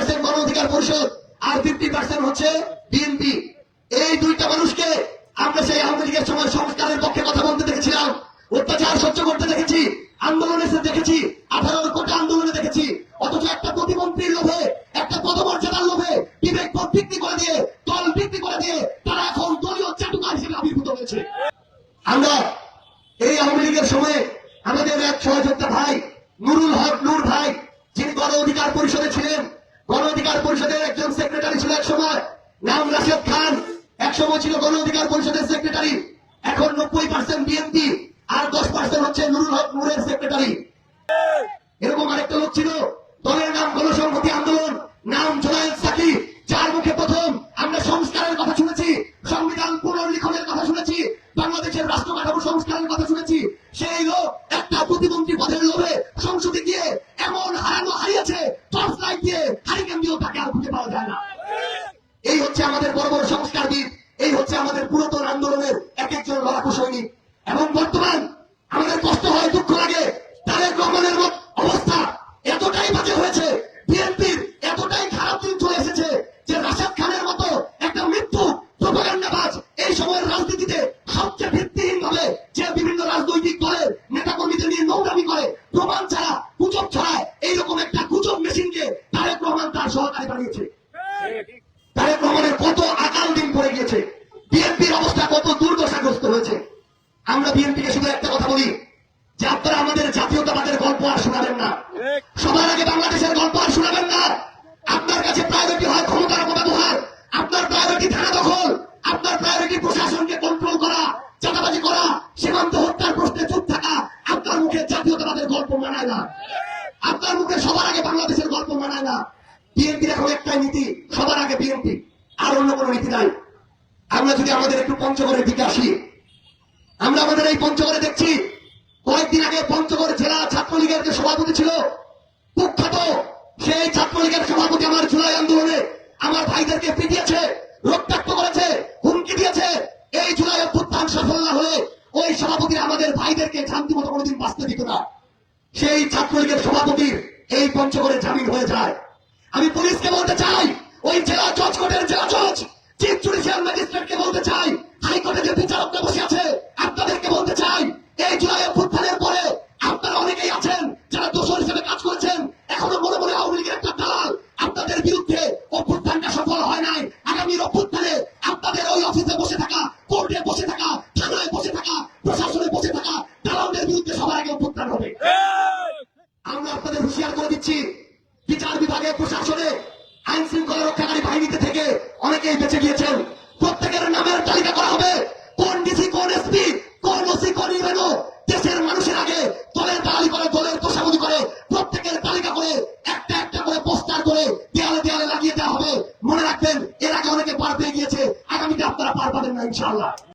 50% গণ অধিকার পরিষদ আর 50% হচ্ছে বিএনপি। এই দুইটা মানুষকে আমরা সেই আওয়ামী লীগের সময় সংস্কারের পক্ষে কথা বলতে দেখেছিলাম, অত্যাচার সহ্য করতে দেখেছি, আন্দোলনে দেখেছি, 18 কোটি আন্দোলনে দেখেছি। অথচ একটা প্রতিমন্ত্রীর লোভে, একটা পদমর্যাদার লোভে বিবেক পথ বিক্রি করে দিয়ে, দল বিক্রি করে দিয়ে তারা এখন দলীয় চাটুকার হিসেবে আবির্ভূত হয়েছে। আমরা এই আওয়ামী লীগের সময়ে আমাদের এক সহযোদ্ধা ভাই নুরুল হক নূর ভাই, যিনি গণ অধিকার পরিষদে ছিলেন, গণ অধিকার পরিষদের একজন সেক্রেটারি ছিল এক সময়, নাম রাশেদ খান, এক সময় ছিল গণ অধিকার পরিষদের সেক্রেটারি। এখন 90% বিএনপি আর 10% হচ্ছে নুরুল হক নূরের সেক্রেটারি। এরকম আরেকটা লোক ছিল, দলের নাম গণসংহতি আন্দোলন, নাম জোনায়েদ সাকি, যার মুখে প্রথম আমরা সংস্কারের কথা শুনেছি, সংবিধান পুনর্লিখনের কথা শুনেছি, বাংলাদেশের রাষ্ট্র কাঠামো সংস্কারের কথা শুনেছি। সেই লোক একটা প্রতিমন্ত্রী পদের লোভে সংসদে গিয়ে এমন হারিয়েছে, টর্চ লাইট দিয়ে হারিকেন দিয়েও তাকে আর খুঁজে পাওয়া যায় না। এই হচ্ছে আমাদের বড় বড় সংস্কারবিদ, এই হচ্ছে আমাদের পুরাতন আন্দোলনের এক একজন লড়াকু সৈনিক। এবং বর্তমান আমাদের কষ্ট হয়, দুঃখ লাগে, তারেক রহমানের অবস্থা এতটাই বাজে হয়েছে, বিএনপির এতটাই খারাপ দিন চলে এসেছে যে রাশেদ খানের মতো একটা মৃত্যু প্রোপাগান্ডাবাজ এই সময়ের রাজনীতিতে সবচেয়ে ভিত্তিহীন ভাবে যে বিভিন্ন রাজনৈতিক দলের নেতাকর্মীদের নিয়ে নোংরামি করে, প্রমাণ ছাড়া গুজব ছড়ায়, এইরকম একটা গুজব মেশিনকে তারেক রহমান তার সহকারী বানিয়েছে। তারেক রহমানের কত আকাল দিন পড়ে গিয়েছে, বিএনপির অবস্থা কত দুর্দশাগ্রস্ত হয়েছে। আমরা বিএনপিকে শুধু একটা কথা বলি যে আপনারা আমাদের জাতীয়তাবাদের গল্প আর শোনাবেন না, সবার আগে বাংলাদেশের গল্প আর শোনাবেন না। আপনার কাছে প্রায়োরিটি হয় ক্ষমতার অপব্যবহার, আপনার প্রায়োরিটি থানা দখল, আপনার প্রায়োরিটি প্রশাসনকে কন্ট্রোল করা, চাঁদাবাজি করা, সীমান্ত হত্যার প্রশ্নে চুপ থাকা। আপনার মুখে জাতীয়তাবাদের গল্প মানায় না, আপনার মুখে সবার আগে বাংলাদেশের গল্প মানায় না। বিএনপির এখন একটাই নীতি, সবার আগে বিএনপি, আর অন্য কোনো নীতি নাই। আমরা যদি আমাদের একটু পঞ্চগড়ের দিকে আসি, আমরা আমাদের এই পঞ্চগড়ে দেখছি কয়েকদিন আগে পঞ্চগড় জেলা ছাত্রলীগের যে সভাপতি ছিল কুখ্যাত, সেই ছাত্রলীগের সভাপতি আমার জুলাই আন্দোলনে আমার ভাইদেরকে পিটিয়েছে, রক্তাক্ত করেছে, হুমকি দিয়েছে। এই জুলাই অভ্যুত্থান সফল না হলে ওই সভাপতি আমাদের ভাইদেরকে শান্তি মতো কোনোদিন বাঁচতে দিত না। সেই ছাত্রলীগের সভাপতির এই পঞ্চগড়ে জামিন হয়ে যায়। আমি পুলিশকে বলতে চাই, ওই জেলা জজ কোর্টের জেলা জজ, চিফ জুডিশিয়াল ম্যাজিস্ট্রেটকে বলতে চাই, হাইকোর্টে যে বিচারকরা বসে আছে আপনাদেরকে বলতে চাই, এই জুলাই অভ্যুত্থানের পরে আপনারা অনেকেই আছেন যারা দোষর হিসেবে কাজ করেছেন, এখনো মনে মনে আওয়ামী লীগের একটা দালাল আপনাদের বিরুদ্ধে। অভ্যুত্থানটা সফল হয় নাই, আগামীর অভ্যুত্থানে আপনাদের ওই অফিসে বসে থাকা, কোর্টে বসে থাকা, থানায় বসে থাকা, প্রশাসনে বসে থাকা দালালদের বিরুদ্ধে সবার আগে অভ্যুত্থান হবে। আমরা আপনাদের হুঁশিয়ার করে দিচ্ছি, বিচার বিভাগে, প্রশাসনে, আইন শৃঙ্খলা রক্ষাকারী বাহিনীতে থেকে অনেকেই বেঁচে গিয়েছেন। প্রত্যেকের নামের তালিকা করা হবে, কোন ডিসি, কোন এসপি, কোন ওসি, কোন ইউএনও দেশের মানুষের আগে দলের দালালি করে, দলের তোষামোদি করে, প্রত্যেকের তালিকা করে একটা একটা করে পোস্টার করে দেয়ালে দেয়ালে লাগিয়ে দেওয়া হবে। মনে রাখবেন, এর আগে অনেকে পার পেয়ে গিয়েছে, আগামীতে আপনারা পার পাবেন না ইনশাআল্লাহ।